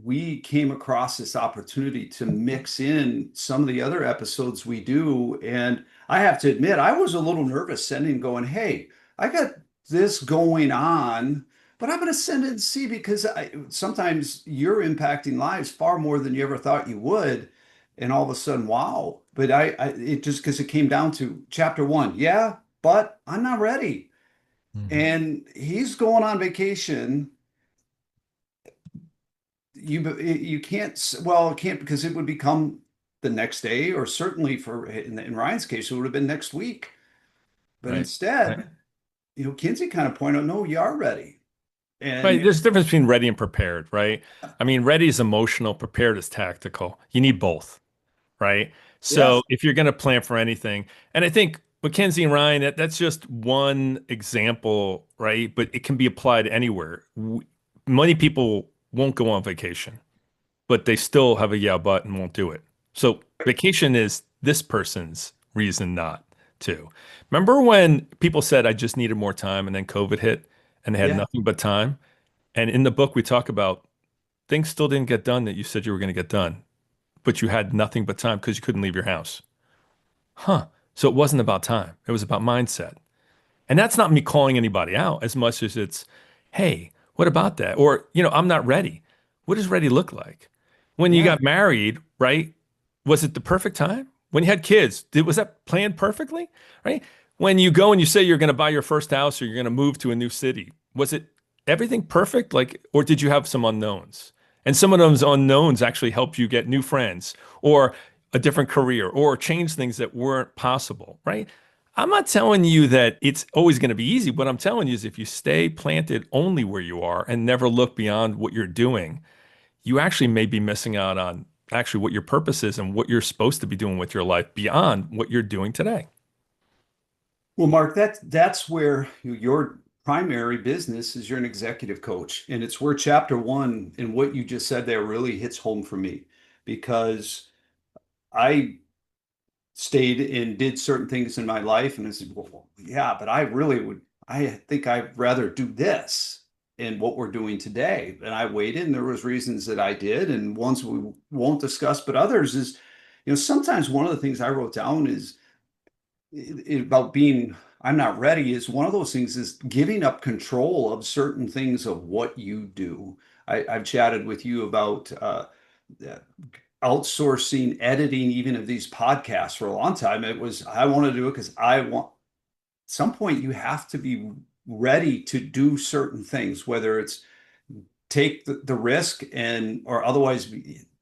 we came across this opportunity to mix in some of the other episodes we do. And I have to admit, I was a little nervous sending going, hey, I got this going on, but I'm going to send it and see because sometimes you're impacting lives far more than you ever thought you would. And all of a sudden, wow. But it just because it came down to chapter 1. Yeah, but I'm not ready. Mhm. And he's going on vacation. You can't, well, it can't because it would become the next day, or certainly in Ryan's case, it would have been next week. But Right. Right. instead, Kinsey kind of pointed out, no, you are ready. Right. And There's a difference between ready and prepared, right? I mean, ready is emotional, prepared is tactical. You need both. right? So Yes. if you're going to plan for anything, and I think Mackenzie and Ryan, that's just one example, right? But it can be applied anywhere. Many people won't go on vacation, but they still have a yeah, but and won't do it. So vacation is this person's reason not to. Remember when people said, I just needed more time, and then COVID hit and they had Yeah. nothing but time? And in the book, we talk about things still didn't get done that you said you were going to get done, but you had nothing but time because you couldn't leave your house. Huh. So it wasn't about time. It was about mindset. And that's not me calling anybody out as much as it's, hey, what about that? Or, I'm not ready. What does ready look like? When you Yeah. got married, right? Was it the perfect time? When you had kids, was that planned perfectly? Right? When you go and you say you're going to buy your first house or you're going to move to a new city, was it everything perfect? Like, or did you have some unknowns? And some of those unknowns actually help you get new friends or a different career or change things that weren't possible, right? I'm not telling you that it's always going to be easy. What I'm telling you is if you stay planted only where you are and never look beyond what you're doing, you actually may be missing out on actually what your purpose is and what you're supposed to be doing with your life beyond what you're doing today. Well, Mark, that's where your primary business is. You're an executive coach, and it's where chapter one and what you just said there really hits home for me because I stayed and did certain things in my life, and I said, well, yeah, but I think I'd rather do this in what we're doing today. And I waited, and there was reasons that I did, and ones we won't discuss, but others is, sometimes one of the things I wrote down is about being I'm not ready is one of those things is giving up control of certain things of what you do. I've chatted with you about uh, outsourcing editing even of these podcasts for a long time. It was I want to do it because I want at some point you have to be ready to do certain things, whether it's take the risk and or otherwise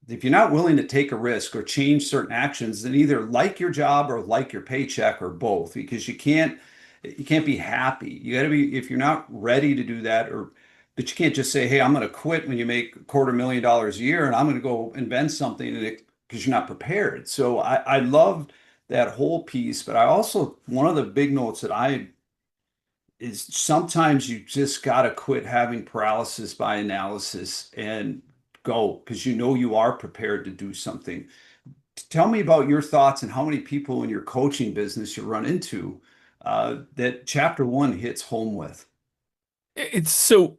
if you're not willing to take a risk or change certain actions, then either like your job or like your paycheck or both, because you can't be happy. You got to be if you're not ready to do that or but you can't just say, hey, I'm going to quit when you make $250,000 a year and I'm going to go invent something because you're not prepared. So I love that whole piece, but I also one of the big notes that I is sometimes you just got to quit having paralysis by analysis and go because you are prepared to do something. Tell me about your thoughts and how many people in your coaching business you run into that chapter one hits home with. It's so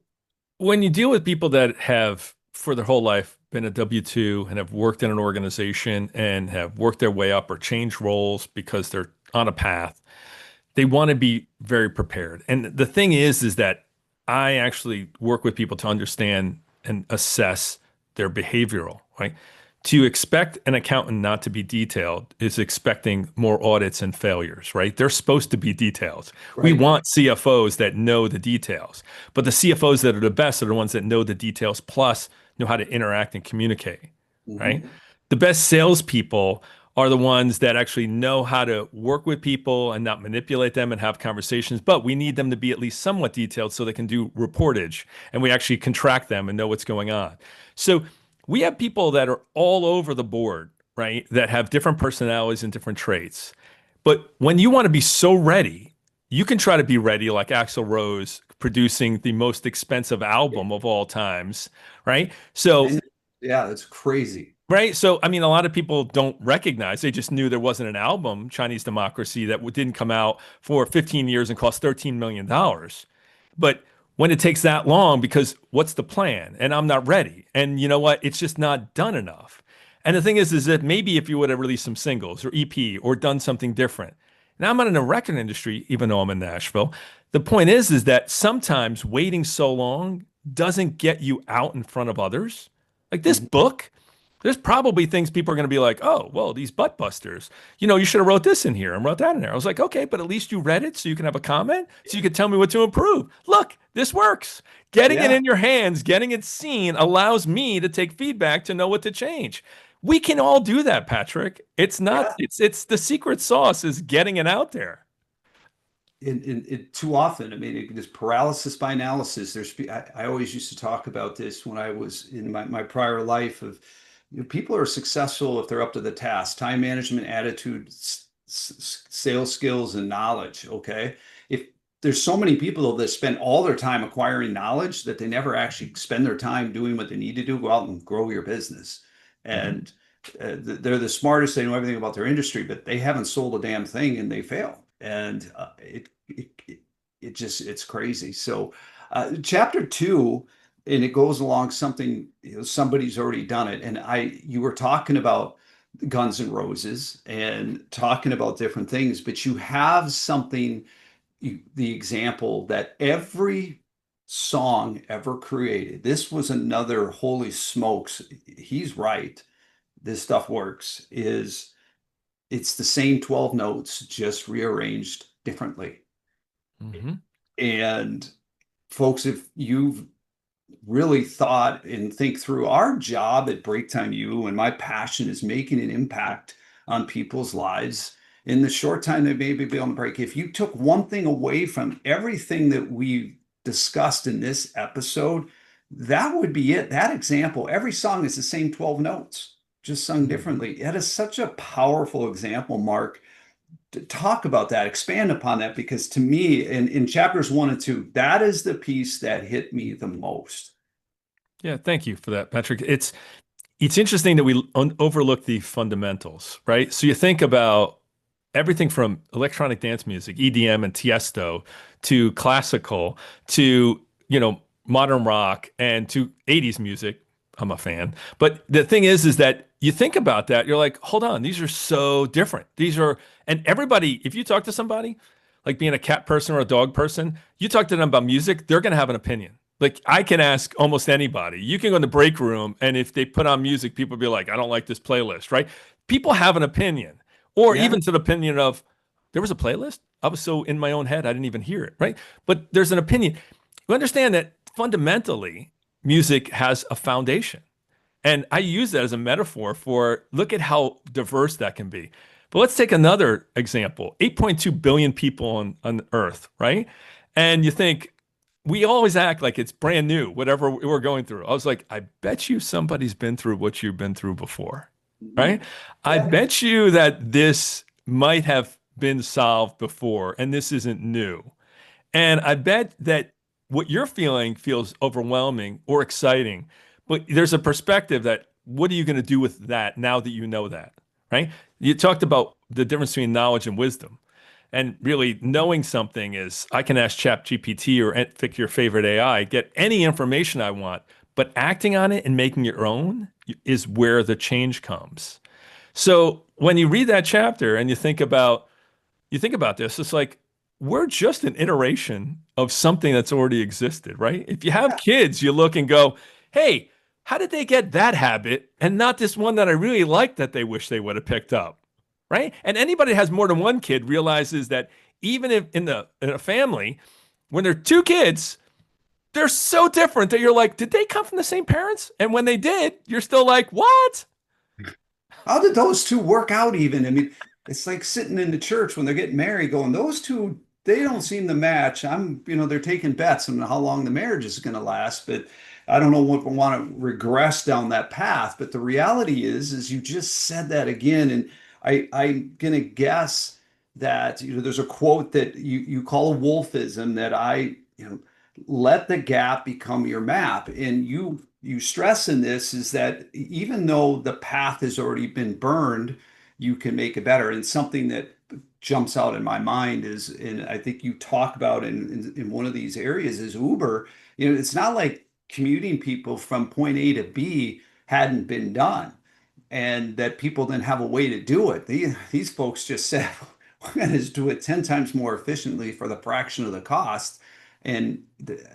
when you deal with people that have for their whole life been a W-2 and have worked in an organization and have worked their way up or changed roles because they're on a path, they want to be very prepared. And the thing is that I actually work with people to understand and assess their behavioral, right? To expect an accountant not to be detailed is expecting more audits and failures, right? They're supposed to be detailed. We Right. want CFOs that know the details, but the CFOs that are the best are the ones that know the details plus know how to interact and communicate, right? Mhm. The best salespeople are the ones that actually know how to work with people and not manipulate them and have conversations. But we need them to be at least somewhat detailed so they can do reportage and we actually can track them and know what's going on. So we have people that are all over the board, right? That have different personalities and different traits. But when you want to be so ready, you can try to be ready like Axl Rose producing the most expensive album of all times, right? So And yeah, that's crazy. right. So, I mean, a lot of people don't recognize, they just knew there wasn't an album, Chinese Democracy, that didn't come out for 15 years and cost $13 million. But when it takes that long, because what's the plan? And I'm not ready. And you know what? It's just not done enough. And the thing is that maybe if you would have released some singles or EP or done something different. Now I'm not in the record industry, even though I'm in Nashville. The point is that sometimes waiting so long doesn't get you out in front of others. Like this Mhm. book, there's probably things people are going to be like, oh, well, these butt busters, you should have wrote this in here and wrote that in there. I was like, okay, but at least you read it so you can have a comment, so you can tell me what to improve. Look, this works. Getting it Yeah. in your hands, getting it seen allows me to take feedback to know what to change. We can all do that, Patrick. It's not, Yeah. it's the secret sauce is getting it out there. It too often. I mean, this paralysis by analysis. I always used to talk about this when I was in my prior life of people are successful if they're up to the task: time management, attitude, sales skills, and knowledge. Okay. If there's so many people though that spend all their time acquiring knowledge that they never actually spend their time doing what they need to do, go out and grow your business. And they're the smartest, they know everything about their industry, but they haven't sold a damn thing and they fail. And it just, it's crazy. So chapter 2, and it goes along something, somebody's already done it. And you were talking about Guns N' Roses and talking about different things, but you have something, the example that every song ever created, this was another, holy smokes, he's right, this stuff works, is it's the same 12 notes, just rearranged differently. And folks, if you've really thought and think through, our job at BreaktimeU and my passion is making an impact on people's lives in the short time they may be on the break. If you took one thing away from everything that we discussed in this episode, that would be it. That example, every song is the same 12 notes, just sung differently. That is such a powerful example, Mark. To talk about that, expand upon that, because to me, in chapters 1 and 2, that is the piece that hit me the most. Yeah, thank you for that, Patrick. It's interesting that we overlook the fundamentals, right? So you think about everything from electronic dance music, EDM and Tiesto, to classical, to, modern rock, and to 80s music. I'm a fan. But the thing is that you think about that, you're like, hold on, these are so different. And everybody, if you talk to somebody, like being a cat person or a dog person, you talk to them about music, they're going to have an opinion. Like, I can ask almost anybody. You can go in the break room, and if they put on music, people be like, I don't like this playlist, right? People have an opinion, or even to the opinion of, there was a playlist? I was so in my own head, I didn't even hear it, right? But there's an opinion. You understand that fundamentally, music has a foundation. And I use that as a metaphor for, look at how diverse that can be. But let's take another example. 8.2 billion people on Earth, right? And you think, we always act like it's brand new, whatever we're going through. I was like, I bet you somebody's been through what you've been through before, right? I bet you that this might have been solved before, and this isn't new. And I bet that what you're feeling feels overwhelming or exciting, but there's a perspective that, what are you going to do with that now that you know that, right? You talked about the difference between knowledge and wisdom. And really, knowing something is, I can ask ChatGPT or pick your favorite AI, get any information I want, but acting on it and making it your own is where the change comes. So when you read that chapter and you think about this, it's like, we're just an iteration of something that's already existed, right? If you have kids, you look and go, hey, how did they get that habit and not this one that I really like that they wish they would have picked up, right? And anybody that has more than one kid realizes that even if in a family, when there are two kids, they're so different that you're like, did they come from the same parents? And when they did, you're still like, what? How did those two work out even? I mean, it's like sitting in the church when they're getting married going, those two, they don't seem to match. They're taking bets on how long the marriage is going to last, but I don't know what we want to regress down that path. But the reality is you just said that again. And I'm going to guess that, there's a quote that you call a Wolfism that let the gap become your map. And you stress in this is that even though the path has already been burned, you can make it better. And something that jumps out in my mind is, and I think you talk about in one of these areas, is Uber. It's not like commuting people from point A to B hadn't been done, and that people didn't have a way to do it. These folks just said, we're going to do it 10 times more efficiently for the fraction of the cost. And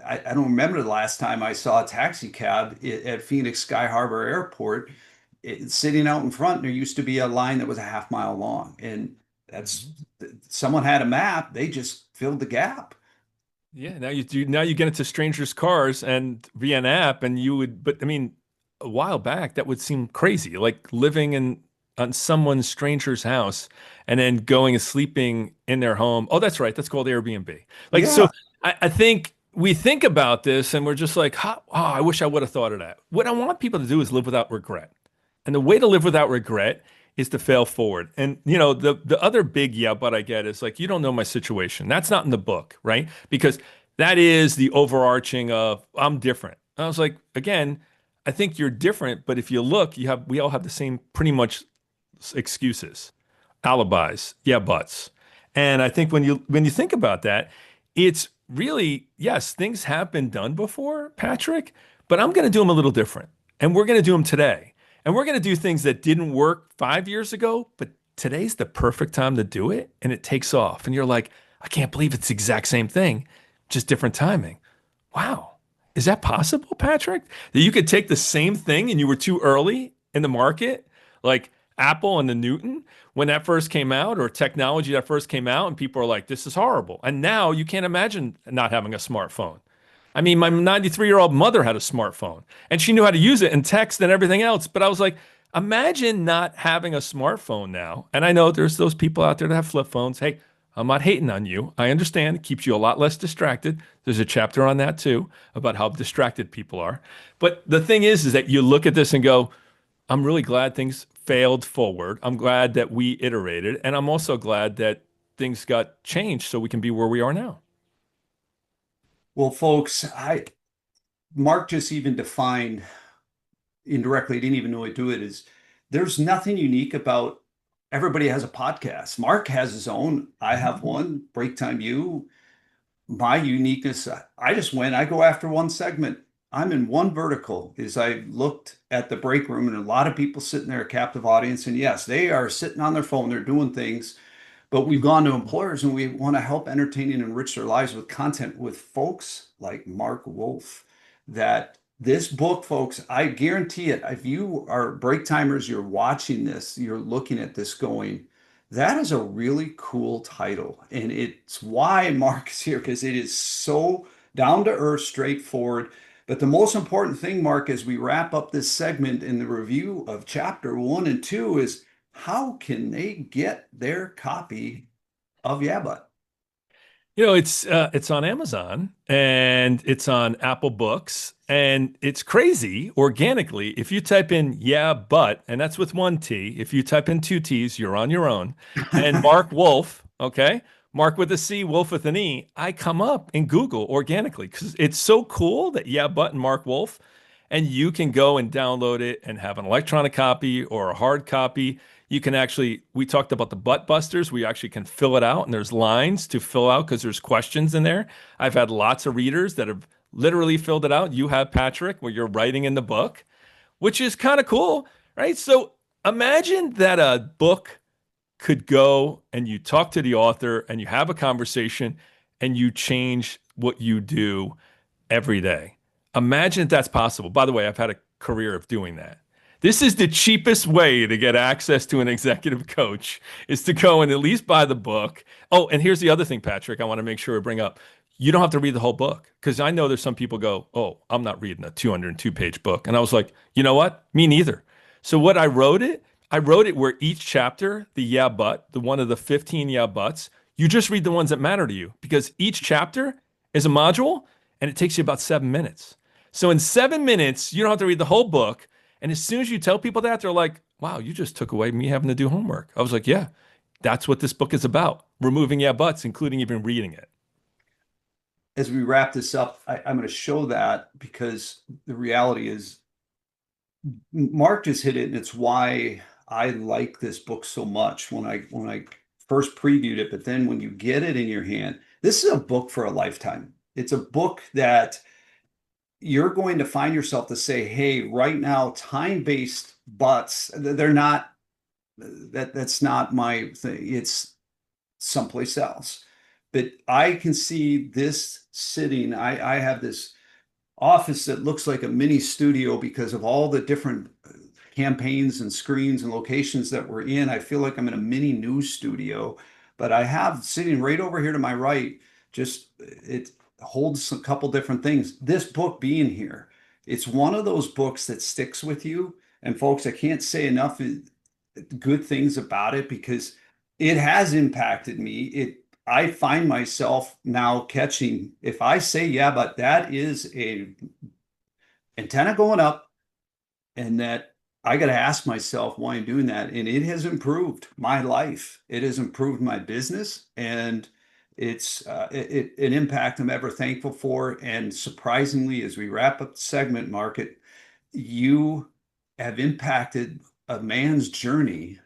I don't remember the last time I saw a taxi cab at Phoenix Sky Harbor Airport. Sitting out in front, there used to be a line that was a half mile long, and someone had a map. They just filled the gap. Yeah. Now you get into strangers' cars and via an app, but I mean, a while back that would seem crazy, like living on someone's stranger's house and then going and sleeping in their home. Oh, that's right. That's called Airbnb. So I think we think about this and we're just like, I wish I would have thought of that. What I want people to do is live without regret. And the way to live without regret is to fail forward. And the other big yeah, but I get is like, you don't know my situation. That's not in the book, right? Because that is the overarching of I'm different. I was like, again, I think you're different, but if you look, we all have the same pretty much excuses, alibis, yeah, buts. And I think when you think about that, it's really, yes, things have been done before, Patrick, but I'm going to do them a little different. And we're going to do them today. And we're going to do things that didn't work 5 years ago, but today's the perfect time to do it. And it takes off. And you're like, I can't believe it's the exact same thing, just different timing. Wow. Is that possible, Patrick? That you could take the same thing and you were too early in the market, like Apple and the Newton when that first came out, or technology that first came out, and people are like, this is horrible. And now you can't imagine not having a smartphone. I mean, my 93-year-old mother had a smartphone and she knew how to use it and text and everything else. But I was like, imagine not having a smartphone now. And I know there's those people out there that have flip phones. Hey, I'm not hating on you. I understand it keeps you a lot less distracted. There's a chapter on that too, about how distracted people are. But the thing is that you look at this and go, I'm really glad things failed forward. I'm glad that we iterated. And I'm also glad that things got changed so we can be where we are now. Well, folks, Mark just even defined indirectly, didn't even know he'd do it, is there's nothing unique about everybody has a podcast. Mark has his own. I have one, BreaktimeU. My uniqueness, I go after one segment. I'm in one vertical. Is I looked at the break room and a lot of people sitting there, a captive audience, and yes, they are sitting on their phone, they're doing things. But we've gone to employers and we want to help entertain and enrich their lives with content with folks like Marc Wolfe. That this book, folks, I guarantee it, if you are break timers, you're watching this, you're looking at this going, that is a really cool title. And it's why Mark is here, because it is so down to earth, straightforward. But the most important thing, Mark, as we wrap up this segment in the review of chapter 1 and 2 is, how can they get their copy of Yabba? It's on Amazon and it's on Apple Books, and it's crazy organically. If you type in yeah, but, and that's with one T, if you type in two T's, you're on your own. And Marc Wolfe, okay? Mark with a C, Wolf with an E, I come up in Google organically because it's so cool that yeah, but and Marc Wolfe, and you can go and download it and have an electronic copy or a hard copy. You can actually, we talked about the butt busters. We actually can fill it out and there's lines to fill out because there's questions in there. I've had lots of readers that have literally filled it out. You have, Patrick, where you're writing in the book, which is kind of cool, right? So imagine that a book could go and you talk to the author and you have a conversation and you change what you do every day. Imagine if that's possible. By the way, I've had a career of doing that. This is the cheapest way to get access to an executive coach, is to go and at least buy the book. Oh, and here's the other thing, Patrick, I want to make sure we bring up. You don't have to read the whole book, because I know there's some people go, oh, I'm not reading a 202-page book. And I was like, you know what? Me neither. So what I wrote it where each chapter, the yeah, but, the one of the 15 yeah, buts, you just read the ones that matter to you, because each chapter is a module and it takes you about 7 minutes. So in 7 minutes, you don't have to read the whole book. And as soon as you tell people that, they're like, wow, you just took away me having to do homework. I was like, yeah, that's what this book is about. Removing yeah buts, including even reading it. As we wrap this up, I'm going to show that, because the reality is Mark just hit it, and it's why I like this book so much when I first previewed it. But then when you get it in your hand, this is a book for a lifetime. It's a book that you're going to find yourself to say, hey, right now, time-based buts, they're not, that's not my thing. It's someplace else. But I can see this sitting, I have this office that looks like a mini studio because of all the different campaigns and screens and locations that we're in. I feel like I'm in a mini news studio, but I have sitting right over here to my right, just it holds a couple different things. This book being here, it's one of those books that sticks with you. And folks, I can't say enough good things about it, because it has impacted me. I find myself now catching, if I say, yeah, but that is a antenna going up, and that I got to ask myself why I'm doing that. And it has improved my life. It has improved my business. And it's an impact I'm ever thankful for. And surprisingly, as we wrap up the segment, market, you have impacted a man's journey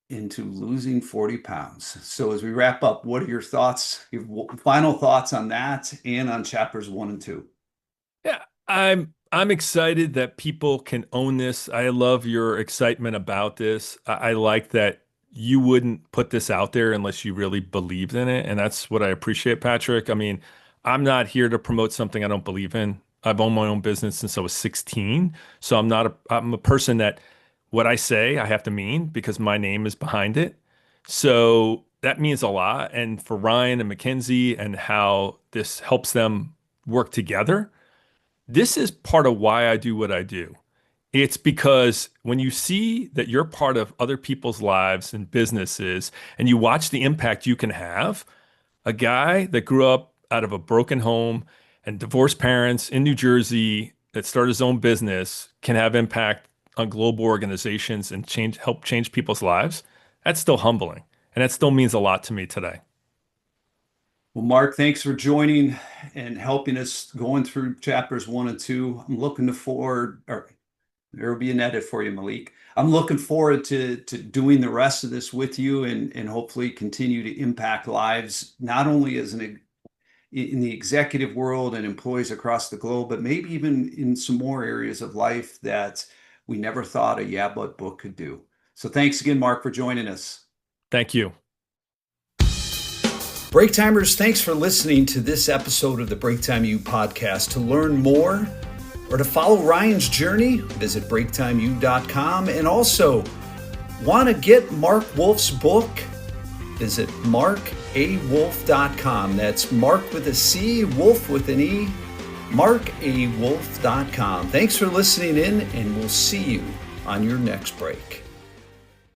into losing 40 pounds. So as we wrap up, what are your thoughts, your final thoughts on that and on chapters 1 and 2? Yeah, I'm excited that people can own this. I love your excitement about this. I like that you wouldn't put this out there unless you really believed in it, and that's what I appreciate, Patrick. I mean, I'm not here to promote something I don't believe in. I've owned my own business since I was 16, so I'm a person that what I say I have to mean because my name is behind it. So that means a lot. And for Ryan and Mackenzie and how this helps them work together, this is part of why I do what I do. It's because when you see that you're part of other people's lives and businesses and you watch the impact you can have, a guy that grew up out of a broken home and divorced parents in New Jersey that started his own business can have impact on global organizations and help change people's lives. That's still humbling. And that still means a lot to me today. Well, Mark, thanks for joining and helping us going through chapters 1 and 2. I'm looking forward, or there will be an edit for you, Malik. I'm looking forward to doing the rest of this with you and hopefully continue to impact lives, not only as in the executive world and employees across the globe, but maybe even in some more areas of life that we never thought a Yeah But book could do. So thanks again, Mark, for joining us. Thank you. Break Timers, thanks for listening to this episode of the BreaktimeU podcast. To learn more or to follow Ryan's journey, visit BreaktimeU.com. And also, want to get Marc Wolfe's book? Visit marcawolfe.com. That's Mark with a C, Wolf with an E, marcawolfe.com. Thanks for listening in, and we'll see you on your next break.